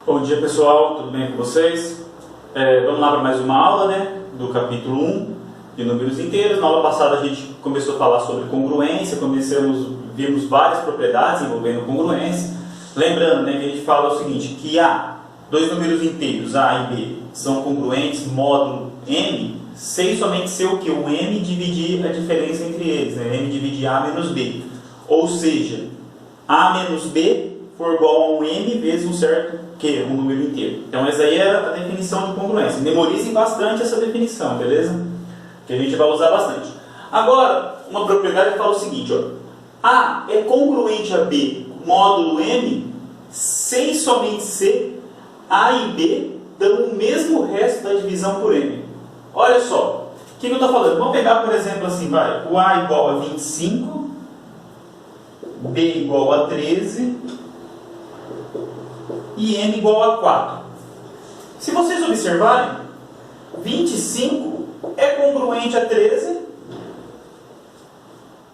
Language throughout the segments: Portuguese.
Bom dia pessoal, tudo bem com vocês? Vamos lá para mais uma aula, né, do capítulo 1 de números inteiros. Na aula passada a gente começou a falar sobre congruência, vimos várias propriedades envolvendo congruência. Lembrando, né, que a gente fala o seguinte, que dois números inteiros, A e B, são congruentes módulo M, se e somente se o que? O M dividir a diferença entre eles, né? M dividir A menos B. Ou seja, A menos B for igual a um M vezes um certo Q, um número inteiro. Então essa aí é a definição de congruência. Memorizem bastante essa definição, beleza? Que a gente vai usar bastante. Agora, uma propriedade fala o seguinte, ó. A é congruente a B, módulo M, se e somente se A e B dão o mesmo resto da divisão por M. Olha só, o que eu estou falando? Vamos pegar, por exemplo, assim, o A igual a 25, B igual a 13 e M igual a 4. Se vocês observarem, 25 é congruente a 13,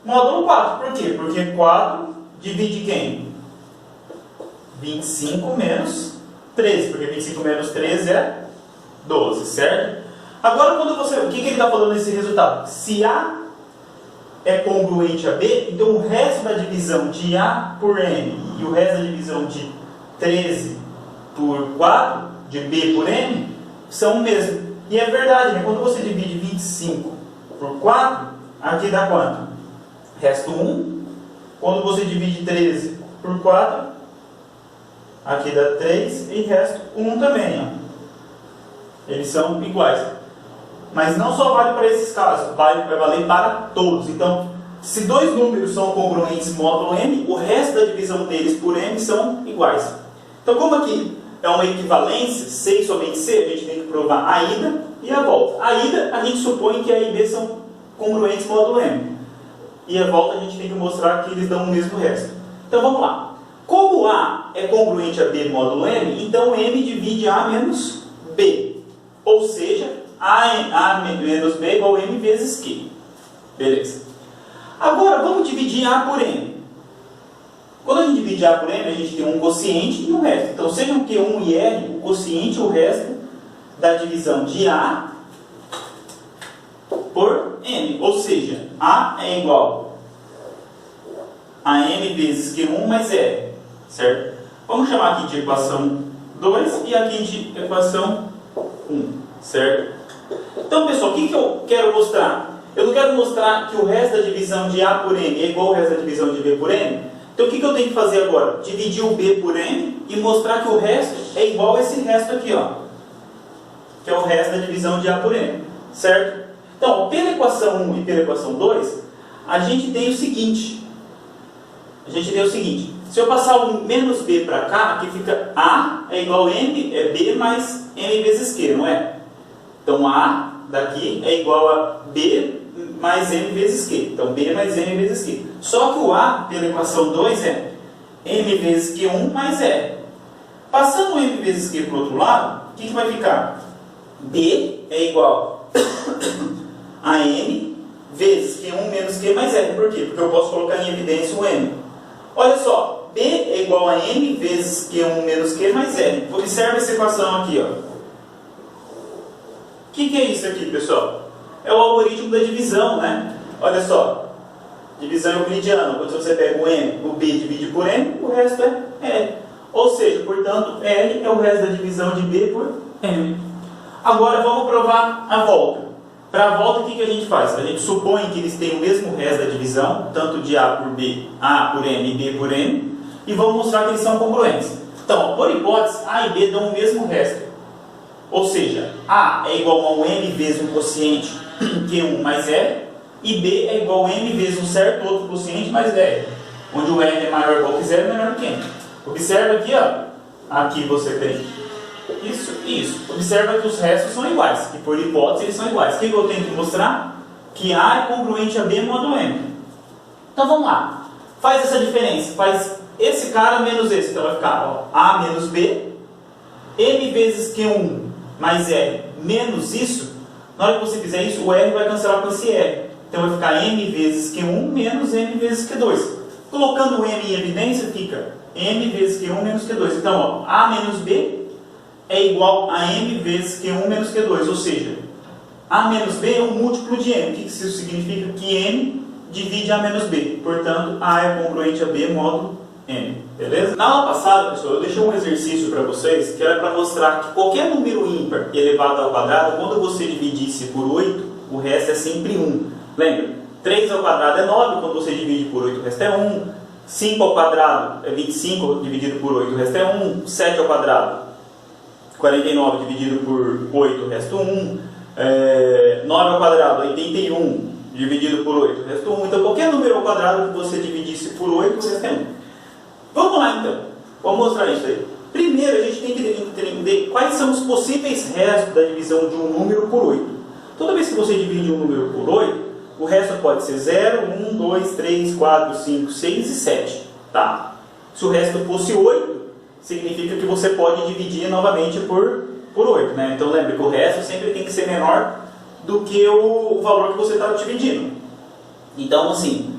módulo 4. Por quê? Porque 4 divide quem? 25 menos 13, porque 25 menos 13 é 12, certo? Agora, o que ele está falando nesse resultado? Se A é congruente a B, então o resto da divisão de A por M e o resto da divisão de 13 por 4, de B por M, são o mesmo. E é verdade, né? Quando você divide 25 por 4, aqui dá quanto? Resto 1. Quando você divide 13 por 4, aqui dá 3 e resto 1 também. Ó. Eles são iguais. Mas não só vale para esses casos, vai valer para todos. Então, se dois números são congruentes módulo M, o resto da divisão deles por M são iguais. Então, como aqui é uma equivalência, C e somente C, a gente tem que provar a ida e a volta. A ida, a gente supõe que A e B são congruentes módulo M. E a volta, a gente tem que mostrar que eles dão o mesmo resto. Então, vamos lá. Como A é congruente a B módulo M, então M divide A menos B. Ou seja, A menos B igual a M vezes Q. Beleza. Agora, vamos dividir A por M. Quando a gente divide A por M, a gente tem um quociente e um resto. Então, sejam Q1 e R, o quociente e o resto da divisão de A por M. Ou seja, A é igual a M vezes Q1 mais R. Certo? Vamos chamar aqui de equação 2 e aqui de equação 1. Certo? Então, pessoal, o que eu quero mostrar? Eu não quero mostrar que o resto da divisão de A por M é igual ao resto da divisão de B por M. Então, o que eu tenho que fazer agora? Dividir o B por M e mostrar que o resto é igual a esse resto aqui, ó, que é o resto da divisão de A por M. Certo? Então, pela equação 1 e pela equação 2, a gente tem o seguinte. Se eu passar o menos B para cá, aqui fica A é igual a M, é B mais M vezes Q, não é? Então, A daqui é igual a B mais M vezes Q. Então, B mais M vezes Q. Só que o A, pela equação 2, é M vezes Q1 mais R. Passando o M vezes Q para o outro lado, o que vai ficar? B é igual a M vezes Q1 menos Q mais R. Por quê? Porque eu posso colocar em evidência o M. Olha só, B é igual a M vezes Q1 menos Q mais R. Observe essa equação aqui, ó. O que é isso aqui, pessoal? É o algoritmo da divisão, né? Olha só, divisão euclidiana. Quando você pega o M, o B divide por M, o resto é L. Ou seja, portanto, L é o resto da divisão de B por M. Agora vamos provar a volta. Para a volta, o que a gente faz? A gente supõe que eles têm o mesmo resto da divisão, tanto de A por B, A por M e B por M, e vamos mostrar que eles são congruentes. Então, por hipótese, A e B dão o mesmo resto. Ou seja, A é igual a um M vezes um quociente Q1 mais R, e B é igual a M vezes um certo outro quociente mais R, onde o R é maior ou igual que zero, menor que M. Observa aqui, ó. Aqui você tem isso e isso. Observa que os restos são iguais, que por hipótese eles são iguais. O que eu tenho que mostrar? Que A é congruente a B módulo M. Então vamos lá. Faz essa diferença. Faz esse cara menos esse. Então vai ficar, ó, A menos B, M vezes Q1 mais R menos isso. Na hora que você fizer isso, o R vai cancelar com esse R. Então vai ficar M vezes Q1 menos M vezes Q2. Colocando o M em evidência, fica M vezes Q1 menos Q2. Então, ó, A menos B é igual a m vezes Q1 menos Q2, ou seja, A menos B é um múltiplo de M. O que isso significa? Que M divide A menos B. Portanto, A é congruente a B módulo M. Beleza? Na aula passada, pessoal, eu deixei um exercício para vocês que era para mostrar que qualquer número ímpar elevado ao quadrado, quando você dividisse por 8, o resto é sempre 1. Lembra? 3 ao quadrado é 9, quando você divide por 8, o resto é 1. 5 ao quadrado é 25, dividido por 8, o resto é 1. 7 ao quadrado, 49 dividido por 8, o resto 1. 9 ao quadrado, 81, dividido por 8, o resto 1. Então, qualquer número ao quadrado que você dividisse por 8, o resto é 1. Vamos lá, então. Vamos mostrar isso aí. Primeiro, a gente tem que entender quais são os possíveis restos da divisão de um número por 8. Toda vez que você divide um número por 8, o resto pode ser 0, 1, 2, 3, 4, 5, 6 e 7. Tá? Se o resto fosse 8, significa que você pode dividir novamente por 8. Né? Então, lembre que o resto sempre tem que ser menor do que o valor que você está dividindo. Então, assim,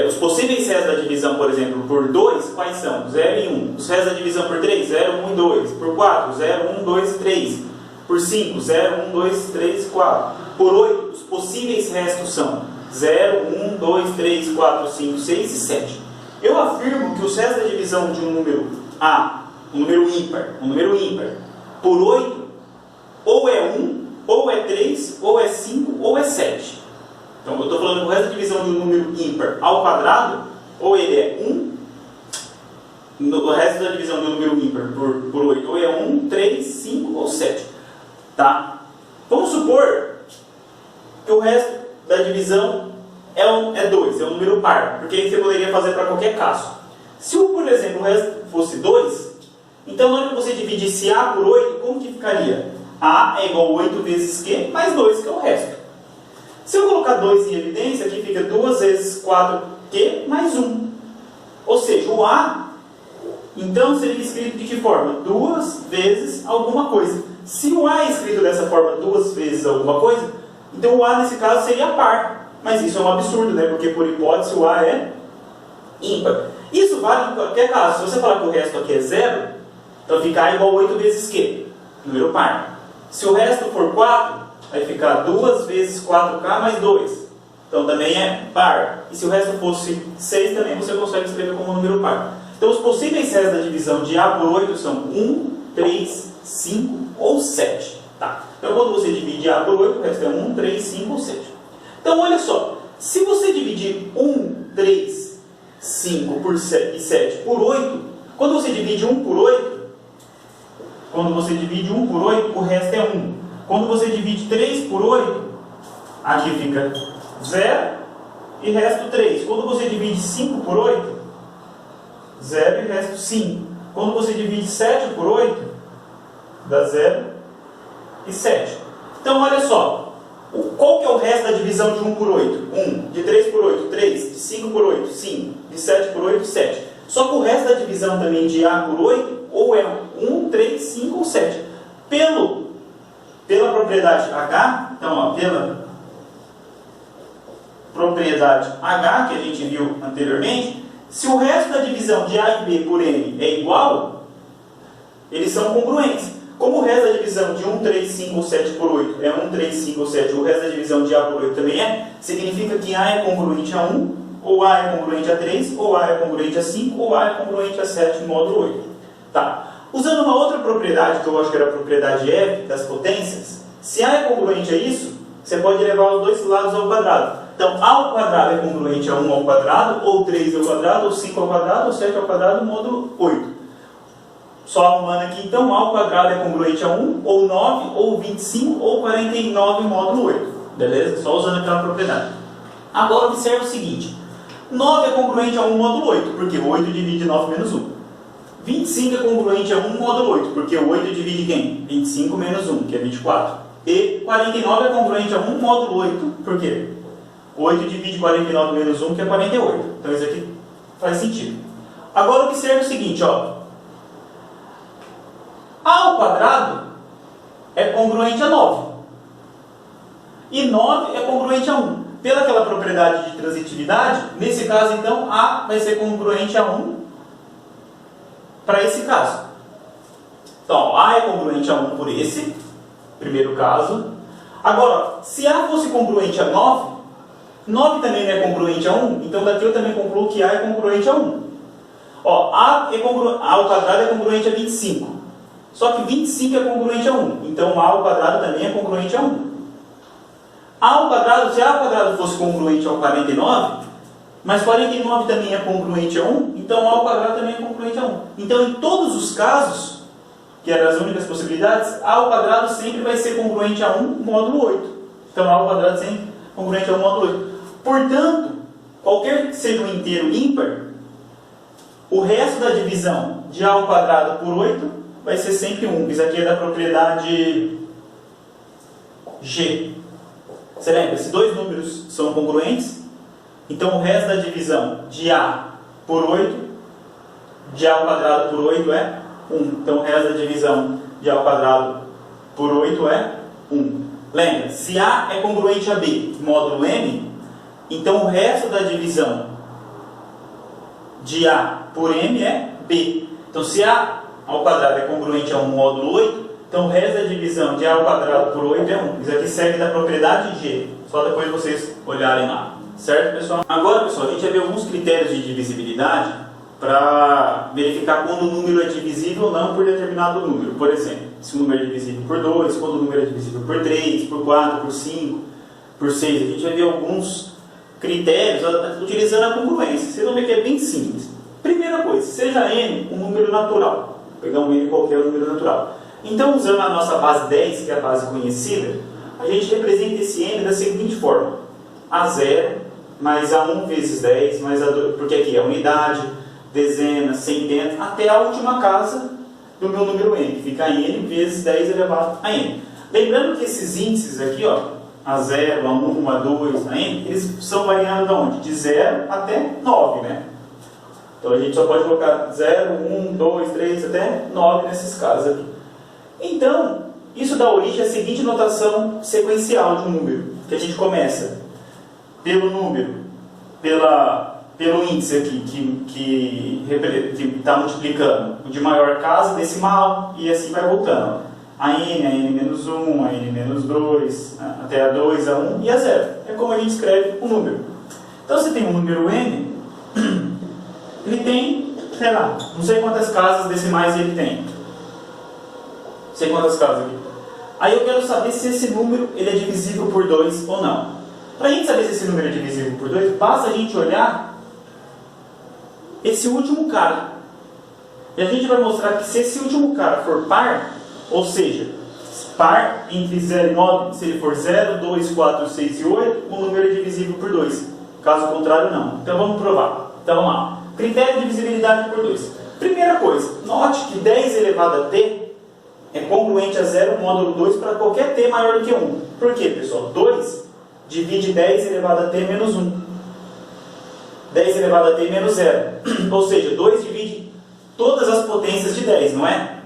os possíveis restos da divisão, por exemplo, por 2, quais são? 0 e 1. Os restos da divisão por 3, 0, 1 e 2. Por 4, 0, 1, 2 e 3. Por 5, 0, 1, 2, 3 e 4. Por 8, os possíveis restos são 0, 1, 2, 3, 4, 5, 6 e 7. Eu afirmo que os restos da divisão de um número A, um número ímpar, por 8, ou é 1, ou é 3, ou é 5, ou é 7. Então, eu estou falando que o resto da divisão de um número ímpar ao quadrado, ou ele é 1, o resto da divisão de um número ímpar por 8, ou é 1, 3, 5 ou 7. Tá? Vamos supor que o resto da divisão é 2, é um número par, porque aí você poderia fazer para qualquer caso. Se, por exemplo, o resto fosse 2, então na hora que você dividisse A por 8, como que ficaria? A é igual a 8 vezes Q mais 2, que é o resto. Se eu colocar 2 em evidência, aqui fica 2 vezes 4Q mais 1. Ou seja, o A, então, seria escrito de que forma? 2 vezes alguma coisa. Se o A é escrito dessa forma, 2 vezes alguma coisa, então o A nesse caso seria par. Mas isso é um absurdo, né? Porque por hipótese o A é ímpar. Isso vale em qualquer caso. Se você falar que o resto aqui é 0, então fica A igual a 8 vezes Q, número par. Se o resto for 4, vai ficar 2 vezes 4K mais 2. Então também é par. E se o resto fosse 6, também você consegue escrever como número par. Então os possíveis restos da divisão de A por 8 são 1, 3, 5 ou 7. Tá? Então quando você divide A por 8, o resto é 1, 3, 5 ou 7. Então olha só, se você dividir 1, 3, 5 por 7, e 7 por 8, quando você divide 1 por 8, o resto é 1. Quando você divide 3 por 8, aqui fica 0 e resto 3. Quando você divide 5 por 8, 0 e resto 5. Quando você divide 7 por 8, dá 0 e 7. Então, olha só. Qual que é o resto da divisão de 1 por 8? 1. De 3 por 8, 3. De 5 por 8, 5. De 7 por 8, 7. Só que o resto da divisão também de A por 8, ou é 1, 3, 5 ou 7. Pela propriedade H, então, ó, pela propriedade H, que a gente viu anteriormente, se o resto da divisão de A e B por M é igual, eles são congruentes. Como o resto da divisão de 1, 3, 5 ou 7 por 8 é 1, 3, 5 ou 7, o resto da divisão de A por 8 também é, significa que A é congruente a 1, ou A é congruente a 3, ou A é congruente a 5, ou A é congruente a 7 no módulo 8. Tá. Usando uma outra propriedade, que eu acho que era a propriedade F das potências, se A é congruente a isso, você pode levar os dois lados ao quadrado. Então, A ao quadrado é congruente a 1 ao quadrado, ou 3 ao quadrado, ou 5 ao quadrado, ou 7 ao quadrado, módulo 8. Só arrumando aqui, então, A ao quadrado é congruente a 1, ou 9, ou 25, ou 49, módulo 8. Beleza? Só usando aquela propriedade. Agora, observe o seguinte. 9 é congruente a 1, módulo 8, porque 8 divide 9 menos 1. 25 é congruente a 1, módulo 8, porque o 8 divide quem? 25 menos 1, que é 24. E 49 é congruente a 1, módulo 8, por quê? 8 divide 49 menos 1, que é 48. Então isso aqui faz sentido. Agora observe o seguinte, ó. A ao quadrado é congruente a 9. E 9 é congruente a 1. Pela aquela propriedade de transitividade, nesse caso, então, A vai ser congruente a 1 para esse caso. Então, A é congruente a 1 por esse, primeiro caso. Agora, se A fosse congruente a 9, 9 também não é congruente a 1, então daqui eu também concluo que A é congruente a 1. Ó, A ao quadrado é congruente a 25. Só que 25 é congruente a 1, então A ao quadrado também é congruente a 1. A ao quadrado, se A ao quadrado fosse congruente ao 49, mas 49 também é congruente a 1, então A ao quadrado também é congruente a 1. Então, em todos os casos, que eram as únicas possibilidades, A ao quadrado sempre vai ser congruente a 1 módulo 8. Então, A ao quadrado sempre é congruente a 1 módulo 8. Portanto, qualquer que seja um inteiro ímpar, o resto da divisão de A ao quadrado por 8 vai ser sempre 1. Isso aqui é da propriedade G. Você lembra? Se dois números são congruentes, então o resto da divisão de A por 8, de A ao quadrado por 8 é 1. Então o resto da divisão de A ao quadrado por 8 é 1. Lembra? Se A é congruente a B, módulo M, então o resto da divisão de A por M é B. Então se A ao quadrado é congruente a 1 módulo 8, então o resto da divisão de A ao quadrado por 8 é 1. Isso aqui segue da propriedade G. Só depois vocês olharem lá. Certo, pessoal? Agora, pessoal, a gente vai ver alguns critérios de divisibilidade para verificar quando o número é divisível ou não por determinado número. Por exemplo, se o número é divisível por 2, quando o número é divisível por 3, por 4, por 5, por 6. A gente vai ver alguns critérios utilizando a congruência. Vocês vão ver que é bem simples. Primeira coisa, seja n um número natural. Vou pegar um n qualquer número natural. Então, usando a nossa base 10, que é a base conhecida, a gente representa esse n da seguinte forma. A0 mais A1 vezes 10, mais A2, porque aqui é unidade, dezena, centena, até a última casa do meu número n, que fica n vezes 10 elevado a n. Lembrando que esses índices aqui, ó, A0, A1, A2, a n, eles são variando de onde? De 0 até 9, né? Então a gente só pode colocar 0, 1, 2, 3, até 9 nesses casos aqui. Então, isso dá origem à seguinte notação sequencial de um número, que a gente começa pelo número, pelo índice aqui, que está multiplicando o de maior casa, decimal, e assim vai voltando. A n-1, a n-2, até a 2, a 1 e a 0. É como a gente escreve um número. Então, você tem um número n, ele tem, sei lá, não sei quantas casas decimais ele tem. Não sei quantas casas aqui. Aí eu quero saber se esse número ele é divisível por 2 ou não. Para a gente saber se esse número é divisível por 2, basta a gente olhar esse último cara. E a gente vai mostrar que se esse último cara for par, ou seja, par entre 0 e 9, se ele for 0, 2, 4, 6 e 8, o número é divisível por 2. Caso contrário, não. Então vamos provar. Então vamos lá. Critério de divisibilidade por 2. Primeira coisa, note que 10 elevado a t é congruente a 0 módulo 2 para qualquer t maior do que 1. Por quê, pessoal? 2 divide 10 elevado a t menos 1. 10 elevado a t menos 0. Ou seja, 2 divide todas as potências de 10, não é?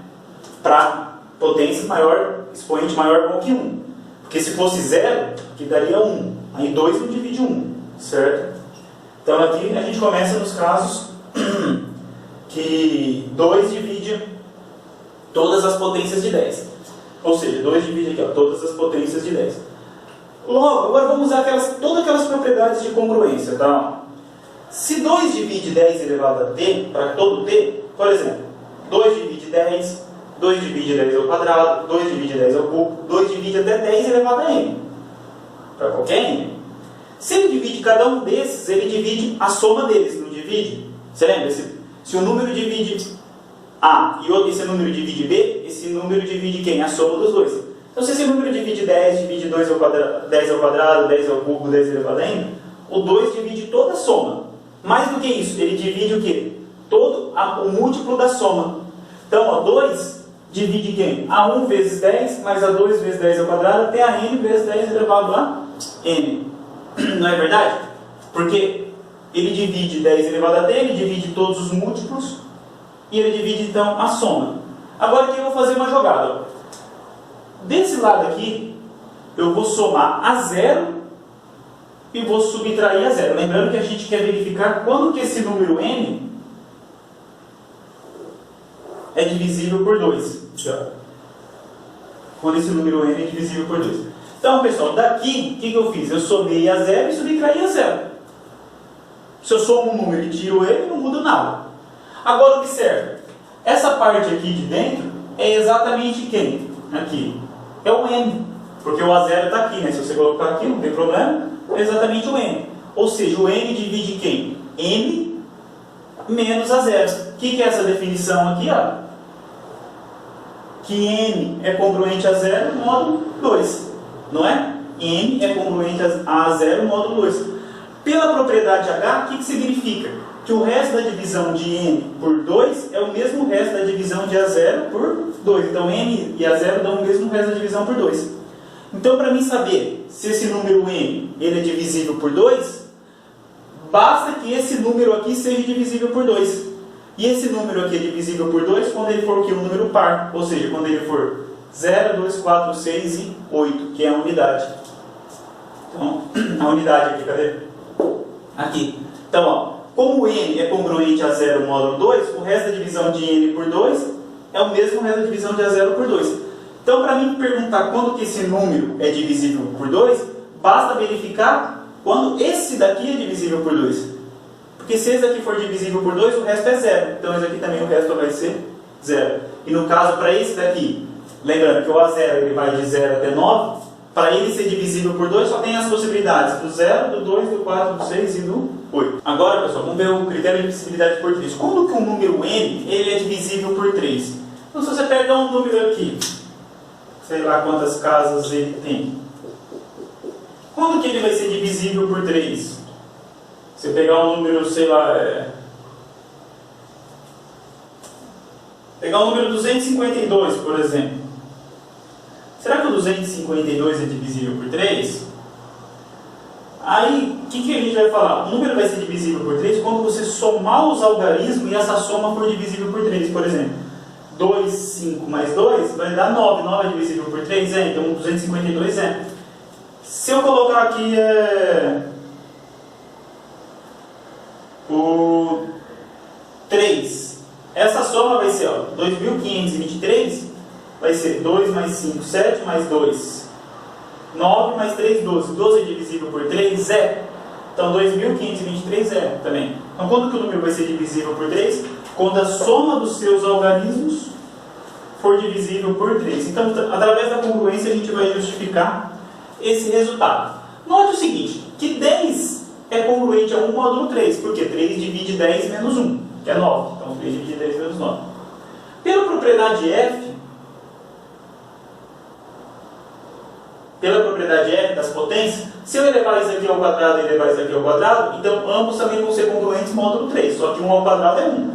Para potência maior, expoente maior ou que 1. Porque se fosse 0, que daria 1. Aí 2 não divide 1, certo? Então aqui a gente começa nos casos que 2 divide todas as potências de 10. Ou seja, 2 divide aqui, ó, todas as potências de 10. Logo, agora vamos usar todas aquelas propriedades de congruência, tá? Se 2 divide 10 elevado a t, para todo t, por exemplo, 2 divide 10, 2 divide 10 ao quadrado, 2 divide 10 ao cubo, 2 divide até 10 elevado a n. Para qualquer n. Se ele divide cada um desses, ele divide a soma deles, não divide? Você lembra? Se o número divide A e esse número divide B, esse número divide quem? A soma dos dois. Então, se esse número divide 10, divide 2 ao quadrado, 10 ao quadrado, 10 ao cubo, 10 elevado a n, o 2 divide toda a soma. Mais do que isso, ele divide o quê? Todo o múltiplo da soma. Então, ó, 2 divide quem? A1 vezes 10, mais A2 vezes 10 ao quadrado, até a n vezes 10 elevado a n. Não é verdade? Porque ele divide 10 elevado a t, ele divide todos os múltiplos, e ele divide, então, a soma. Agora aqui eu vou fazer uma jogada. Desse lado aqui, eu vou somar a 0 e vou subtrair a 0. Lembrando que a gente quer verificar quando que esse número n é divisível por 2. Aqui, ó. Quando esse número n é divisível por 2. Então, pessoal, daqui, o que eu fiz? Eu somei a 0 e subtraí a 0. Se eu somo um número e tiro ele, não muda nada. Agora, observe. Essa parte aqui de dentro é exatamente quem? Aqui. É o n. Porque o a0 está aqui, né? Se você colocar aqui, não tem problema. É exatamente o n. Ou seja, o n divide quem? n menos a 0. O que é essa definição aqui, ó? Que n é congruente a 0 módulo 2. Não é? N é congruente a 0 módulo 2. Pela propriedade H, o que significa? Que o resto da divisão de n por 2 é o mesmo resto da divisão de A0 por 2. Então, n e A0 dão o mesmo resto da divisão por 2. Então, para mim saber se esse número n ele é divisível por 2, basta que esse número aqui seja divisível por 2. E esse número aqui é divisível por 2 quando ele for o quê? Um número par. Ou seja, quando ele for 0, 2, 4, 6 e 8, que é a unidade. Então, a unidade aqui, cadê? Aqui. Então, ó, como n é congruente a 0 módulo 2, o resto da divisão de n por 2 é o mesmo resto da divisão de a0 por 2. Então, para mim perguntar quando que esse número é divisível por 2, basta verificar quando esse daqui é divisível por 2. Porque se esse daqui for divisível por 2, o resto é 0. Então, esse aqui também o resto vai ser 0. E no caso, para esse daqui, lembrando que o A0 ele vai de 0 até 9, para ele ser divisível por 2, só tem as possibilidades do 0, do 2, do 4, do 6 e do 8. Agora, pessoal, vamos ver o critério de divisibilidade por 3. Quando que um número n ele é divisível por 3? Então, se você pegar um número aqui, sei lá quantas casas ele tem, quando que ele vai ser divisível por 3? Se eu pegar um número, sei lá, pegar o número 252, por exemplo. Será que o 252 é divisível por 3? Aí, o que a gente vai falar? O número vai ser divisível por 3 quando você somar os algarismos e essa soma for divisível por 3. Por exemplo, 2, 5 mais 2 vai dar 9. 9 é divisível por 3? É, então 252 é. Se eu colocar aqui o 3, essa soma vai ser 2.523, vai ser 2 mais 5, 7 mais 2, 9 mais 3, 12. 12 é divisível por 3? É. Então 2.523 é também. Então quando que o número vai ser divisível por 3? Quando a soma dos seus algarismos for divisível por 3. Então, através da congruência, a gente vai justificar esse resultado. Note o seguinte, que 10 é congruente a 1 módulo 3, porque 3 divide 10 menos 1, que é 9. Então, 3 divide 10 menos 9. Pela propriedade F das potências, se eu elevar isso aqui ao quadrado e elevar isso aqui ao quadrado, então ambos também vão ser congruentes módulo 3, só que 1 ao quadrado é 1.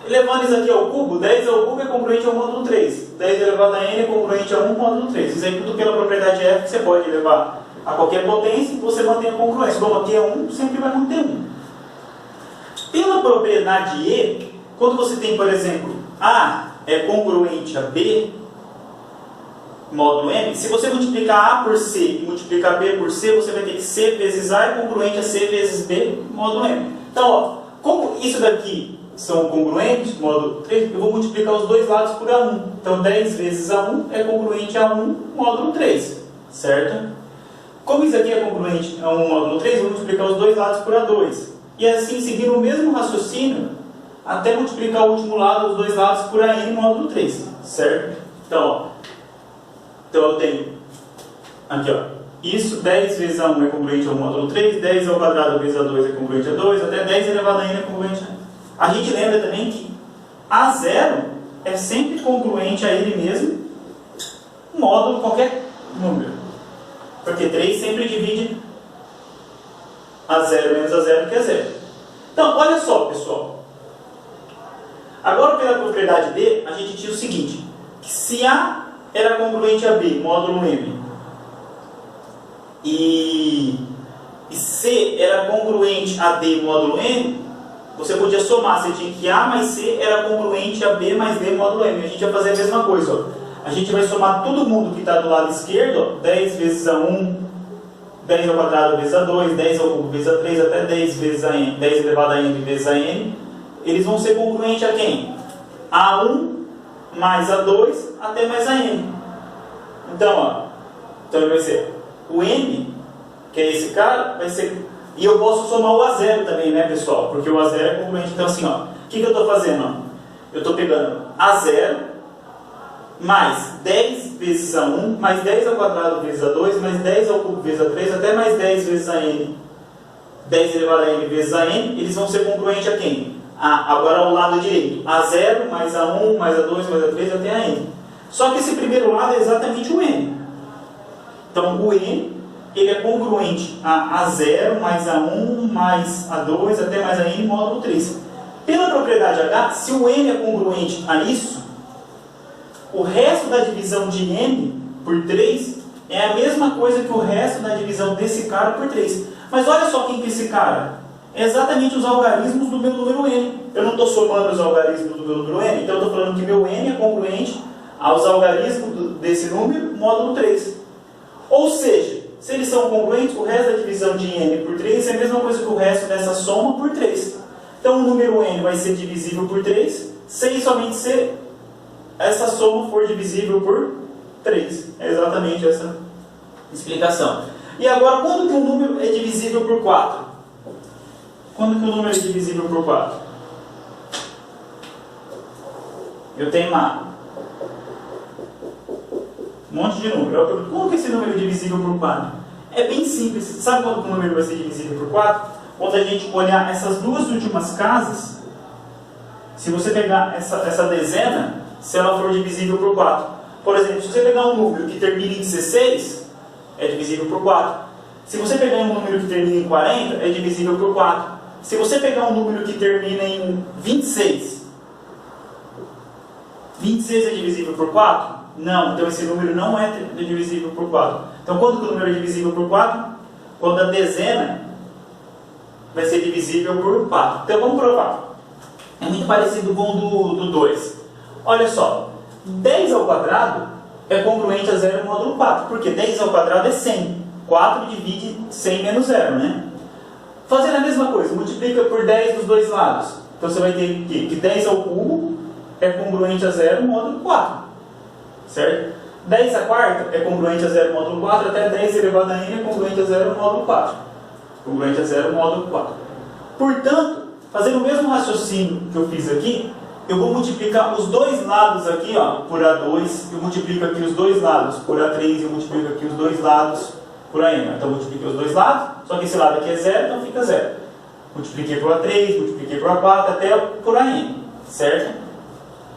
Elevando isso aqui ao cubo, 10 ao cubo é congruente ao módulo 3. 10 elevado a n é congruente a 1 módulo 3. Isso aí tudo pela propriedade F, que você pode elevar a qualquer potência e você mantém a congruência. Como aqui é 1, sempre vai manter 1. Pela propriedade E, quando você tem, por exemplo, A é congruente a B, módulo M, se você multiplicar A por C e multiplicar B por C, você vai ter que C vezes A é congruente a C vezes B, módulo M. Então, ó, como isso daqui são congruentes, módulo 3, eu vou multiplicar os dois lados por A1. Então, 10 vezes A1 é congruente a 1, módulo 3. Certo? Como isso aqui é congruente a 1, módulo 3, eu vou multiplicar os dois lados por A2. E assim, seguindo o mesmo raciocínio, até multiplicar o último lado, os dois lados, por AN, módulo 3. Certo? Então, ó. Então, eu tenho aqui, ó. Isso, 10 vezes A1 é congruente a 1, módulo 3. 10 ao quadrado vezes A2 é congruente a 2. Até 10 elevado a N é congruente a... A gente lembra também que A0 é sempre congruente a ele mesmo, módulo qualquer número. Porque 3 sempre divide A0 menos A0, que é 0. Então, olha só, pessoal. Agora, pela propriedade D, a gente tinha o seguinte, que se A era congruente a B, módulo M, e C era congruente a D, módulo M, você podia somar, você tinha que A mais C era congruente a B mais D, módulo M. A gente vai fazer a mesma coisa, ó. A gente vai somar todo mundo que está do lado esquerdo, ó, 10 vezes A1, 10 ao quadrado vezes A2, 10 ao cubo vezes A3, até 10 vezes a N, 10 elevado a N vezes a N. Eles vão ser congruentes a quem? A1 mais A2 até mais a N. Então, ó, então vai ser o N, que é esse cara, vai ser... E eu posso somar o A0 também, né, pessoal? Porque o A0 é congruente. Então, assim, ó, o que eu estou fazendo? Ó? Eu estou pegando A0 mais 10 vezes A1, mais 10 ao quadrado vezes A2, mais 10 ao cubo vezes A3, até mais 10 vezes a N. 10 elevado a N vezes a N, eles vão ser congruentes a quem? Agora ao lado direito. A0 mais A1, mais A2, mais A3, até a N. Só que esse primeiro lado é exatamente o N. Então, o N, ele é congruente a A0 mais A1 mais A2 até mais a N módulo 3. Pela propriedade H, se o N é congruente a isso, o resto da divisão de N por 3 é a mesma coisa que o resto da divisão desse cara por 3. Mas olha só quem que é esse cara. É exatamente os algarismos do meu número N. Eu não estou somando os algarismos do meu número N, então eu estou falando que meu N é congruente aos algarismos desse número módulo 3. Ou seja, se eles são congruentes, o resto da divisão de N por 3 é a mesma coisa que o resto dessa soma por 3. Então o número N vai ser divisível por 3, se somente se essa soma for divisível por 3. É exatamente essa explicação. E agora, quando que um número é divisível por 4? Quando que um número é divisível por 4? Eu tenho lá um monte de número. Como que esse número é divisível por 4? É bem simples. Sabe quando que um número vai ser divisível por 4? Quando a gente olhar essas duas últimas casas, se você pegar essa dezena, se ela for divisível por 4. Por exemplo, se você pegar um número que termina em 16, é divisível por 4. Se você pegar um número que termina em 40, é divisível por 4. Se você pegar um número que termina em 26, 26 é divisível por 4? Não, então esse número não é divisível por 4. Então quando que o número é divisível por 4? Quando a dezena vai ser divisível por 4. Então vamos provar. É muito parecido com o do 2. Olha só, 10 ao quadrado é congruente a 0 módulo 4. Porque 10 ao quadrado é 100. 4 divide 100 menos 0, né? Fazendo a mesma coisa, multiplica por 10 dos dois lados. Então você vai ter que 10 ao cubo é congruente a 0 módulo 4. Certo? 10 à quarta é congruente a 0 módulo 4, até 10 elevado a n é congruente a 0 módulo 4. Congruente a 0 módulo 4. Portanto, fazendo o mesmo raciocínio que eu fiz aqui, eu vou multiplicar os dois lados aqui, ó, por A2, eu multiplico aqui os dois lados por A3 e eu multiplico aqui os dois lados por AN. Então, eu multipliquei os dois lados, só que esse lado aqui é 0, então fica 0. Multipliquei por A3, multipliquei por A4, até por AN, certo?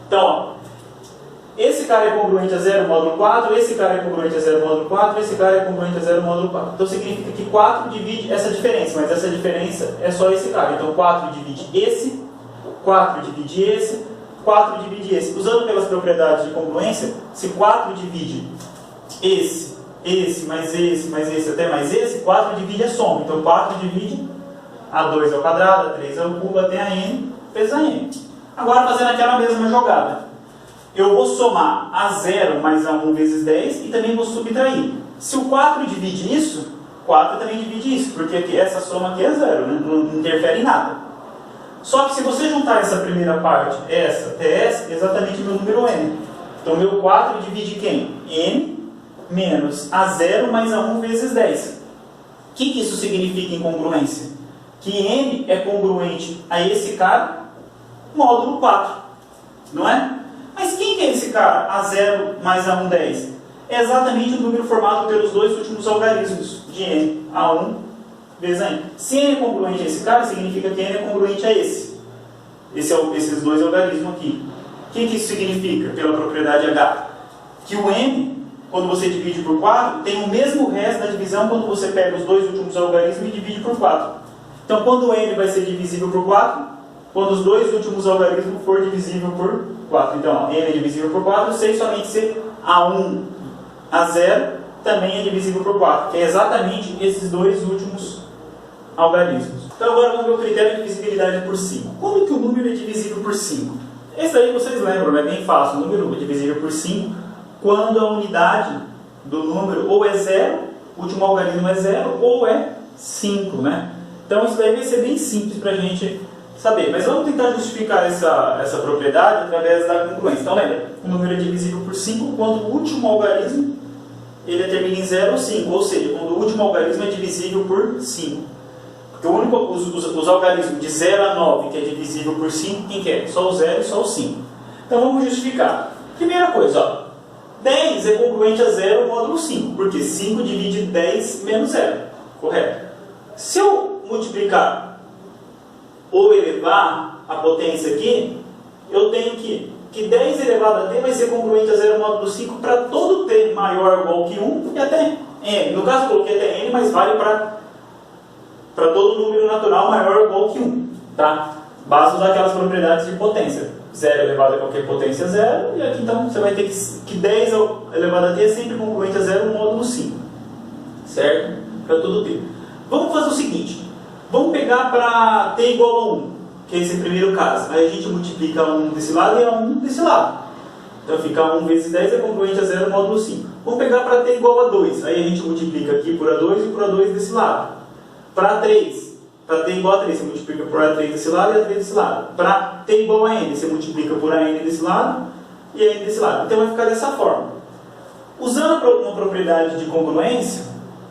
Então, ó, esse cara é congruente a 0 módulo 4, esse cara é congruente a 0 módulo 4, esse cara é congruente a 0 módulo 4. Então, significa que 4 divide essa diferença, mas essa diferença é só esse cara. Então, 4 divide esse, 4 divide esse, 4 divide esse. Usando pelas propriedades de congruência, se 4 divide esse, mais esse, até mais esse, 4 divide a soma. Então, 4 divide A2 ao quadrado, A3 ao cubo, até a N, vezes a N. Agora, fazendo aquela mesma jogada. Eu vou somar A0 mais A1 vezes 10 e também vou subtrair. Se o 4 divide isso, 4 também divide isso, porque aqui, essa soma aqui é 0, né? Não interfere em nada. Só que se você juntar essa primeira parte, essa até essa, é exatamente o meu número n. Então, meu 4 divide quem? N menos A0 mais A1 vezes 10. O que isso significa em congruência? Que n é congruente a esse cara, módulo 4. Não é? Mas quem que é esse cara? A0 mais A1, 10. É exatamente o número formado pelos dois últimos algarismos de n. A1 vezes a n. Se n é congruente a esse cara, significa que n é congruente a esse. Esses dois algarismos aqui. O que isso significa pela propriedade H? Que o n, quando você divide por 4, tem o mesmo resto da divisão quando você pega os dois últimos algarismos e divide por 4. Então, quando o n vai ser divisível por 4, quando os dois últimos algarismos for divisível por 4. Então, ó, n é divisível por 4, sei somente se A1, A0 também é divisível por 4, que é exatamente esses dois últimos algarismos. Então, agora vamos ver o critério de divisibilidade por 5. Como que o número é divisível por 5? Esse aí vocês lembram, é bem fácil. O número é divisível por 5 quando a unidade do número ou é 0, o último algarismo é 0, ou é 5, né? Então, isso daí vai ser bem simples para a gente saber. Mas vamos tentar justificar essa propriedade através da congruência. Então lembra, o número é divisível por 5 quando o último algarismo ele termina em 0 ou 5. Ou seja, quando o último algarismo é divisível por 5. Porque os algarismos de 0 a 9, que é divisível por 5, quem quer? Só o 0 e só o 5. Então vamos justificar. Primeira coisa, ó, 10 é congruente a 0 módulo 5, porque 5 divide 10 menos 0, correto? Se eu multiplicar ou elevar a potência aqui, eu tenho que 10 elevado a t vai ser congruente a 0 módulo 5 para todo t maior ou igual que 1 e até n. No caso eu coloquei até n, mas vale para todo número natural maior ou igual que 1. Tá? Basta usar aquelas propriedades de potência. 0 elevado a qualquer potência 0, e aqui então você vai ter que 10 elevado a t é sempre congruente a 0 módulo 5. Certo? Para todo t. Vamos fazer o seguinte. Vamos pegar para t igual a 1, que é esse primeiro caso. Aí a gente multiplica 1 desse lado e a 1 desse lado. Então fica 1 vezes 10 é congruente a 0 módulo 5. Vamos pegar para t igual a 2. Aí a gente multiplica aqui por A2 e por A2 desse lado. Para 3. Para t igual a 3, você multiplica por A3 desse lado e A3 desse lado. Para t igual a n, você multiplica por AN desse lado e AN desse lado. Então vai ficar dessa forma. Usando uma propriedade de congruência,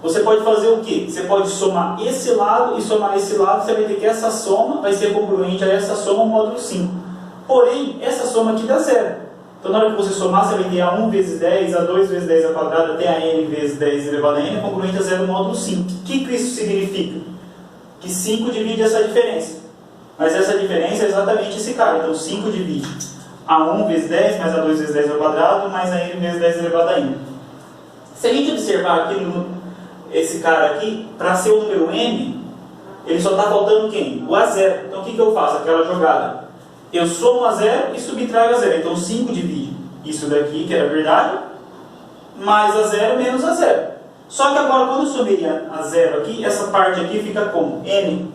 você pode fazer o quê? Você pode somar esse lado e somar esse lado, você vai ter que essa soma vai ser congruente a essa soma módulo 5. Porém, essa soma aqui dá 0. Então na hora que você somar, você vai ter A1 vezes 10, A2 vezes 10 ao quadrado, até AN vezes 10 elevado a n é congruente a 0 módulo 5. O que isso significa? Que 5 divide essa diferença. Mas essa diferença é exatamente esse cara. Então 5 divide A1 vezes 10, mais A2 vezes 10 ao quadrado, mais AN vezes 10 elevado a n. Se a gente observar aqui esse cara aqui, para ser o número n, ele só está faltando quem? O A0. Então o que eu faço? Aquela jogada. Eu somo A0 e subtraio A0. Então 5 divide isso daqui, que era verdade, mais A0 menos A0. Só que agora, quando eu somei a 0 aqui, essa parte aqui fica como? N.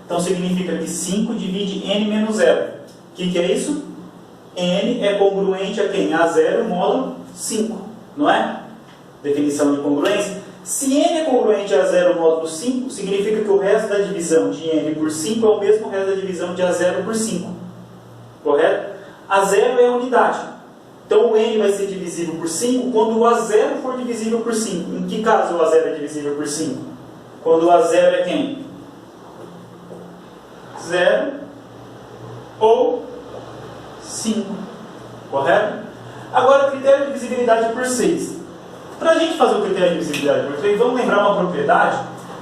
Então significa que 5 divide n menos 0. O que é isso? N é congruente a quem? A 0 módulo 5. Não é? Definição de congruência. Se n é congruente a 0 módulo 5, significa que o resto da divisão de n por 5 é o mesmo resto da divisão de A0 por 5. Correto? A0 é a unidade. Então o n vai ser divisível por 5 quando o A0 for divisível por 5. Em que caso o A0 é divisível por 5? Quando o A0 é quem? 0 ou 5. Correto? Agora, critério de divisibilidade por 6. Para a gente fazer o critério de divisibilidade por 6, vamos lembrar uma propriedade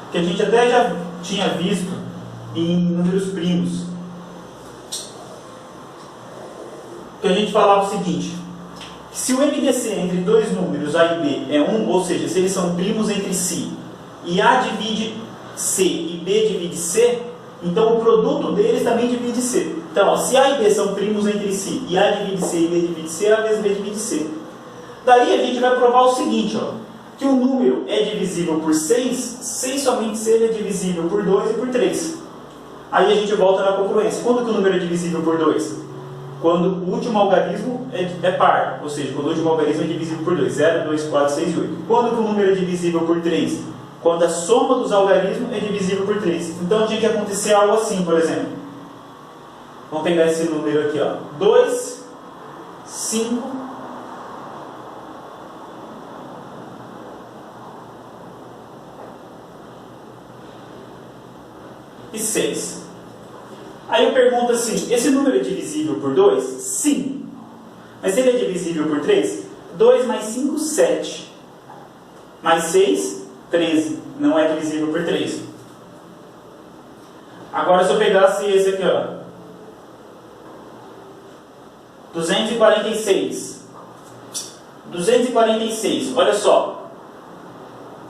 que a gente até já tinha visto em números primos. Que a gente falava o seguinte: se o MDC entre dois números A e B é 1, ou seja, se eles são primos entre si, e A divide C e B divide C, então o produto deles também divide C. Então, ó, se A e B são primos entre si, e A divide C e B divide C, A vezes B divide C. Daí a gente vai provar o seguinte, ó, que o número é divisível por 6, 6 somente se ele é divisível por 2 e por 3. Aí a gente volta na congruência. Quando que o número é divisível por 2? Quando o último algarismo é par, ou seja, quando o último algarismo é divisível por 2, 0, 2, 4, 6 e 8. Quando que o número é divisível por 3? Quando a soma dos algarismos é divisível por 3. Então tinha que acontecer algo assim, por exemplo. Vamos pegar esse número aqui, ó. 2, 5... e 6. Aí eu pergunto assim, esse número é divisível por 2? Sim. Mas ele é divisível por 3? 2 mais 5, 7. Mais 6, 13. Não é divisível por 3. Agora se eu pegasse esse aqui, ó. 246. 246, olha só.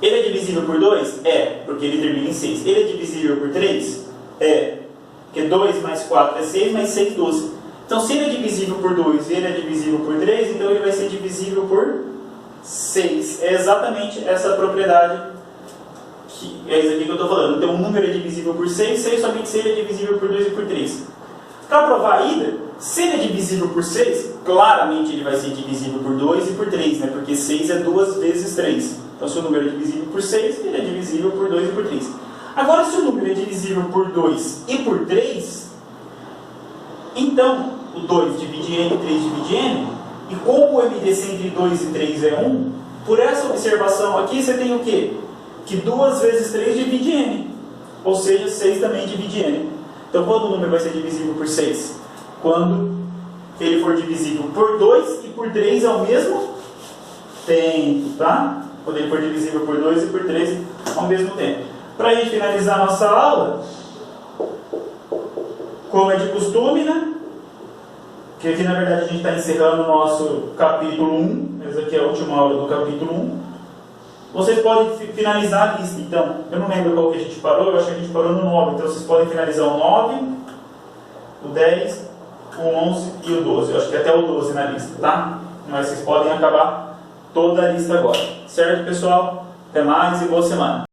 Ele é divisível por 2? É, porque ele termina em 6. Ele é divisível por 3? É, porque 2 mais 4 é 6, mais 6, 12. Então, se ele é divisível por 2 e ele é divisível por 3, então ele vai ser divisível por 6. É exatamente essa propriedade, que é isso aqui que eu estou falando. Então, o número é divisível por 6, 6 somente se ele é divisível por 2 e por 3. Para provar ainda, se ele é divisível por 6, claramente ele vai ser divisível por 2 e por 3, né? Porque 6 é 2 vezes 3. Então, se o número é divisível por 6, ele é divisível por 2 e por 3. Agora, se o número é divisível por 2 e por 3, Então, o 2 divide N, 3 divide N, e como o MDC entre 2 e 3 é 1, por essa observação aqui você tem o quê? Que 2 vezes 3 divide N, ou seja, 6 também divide N. Então, quando o número vai ser divisível por 6? Quando ele for divisível por 2 e por 3 ao mesmo tempo, tá? Quando ele for divisível por 2 e por 3 ao mesmo tempo. Para a gente finalizar a nossa aula, como é de costume, né? Que aqui na verdade a gente está encerrando o nosso capítulo 1, essa aqui é a última aula do capítulo 1. Vocês podem finalizar a lista, então. Eu não lembro qual que a gente parou, eu acho que a gente parou no 9. Então vocês podem finalizar o 9, o 10, o 11 e o 12. Eu acho que até o 12 na lista, tá? Mas vocês podem acabar toda a lista agora. Certo, pessoal? Até mais e boa semana.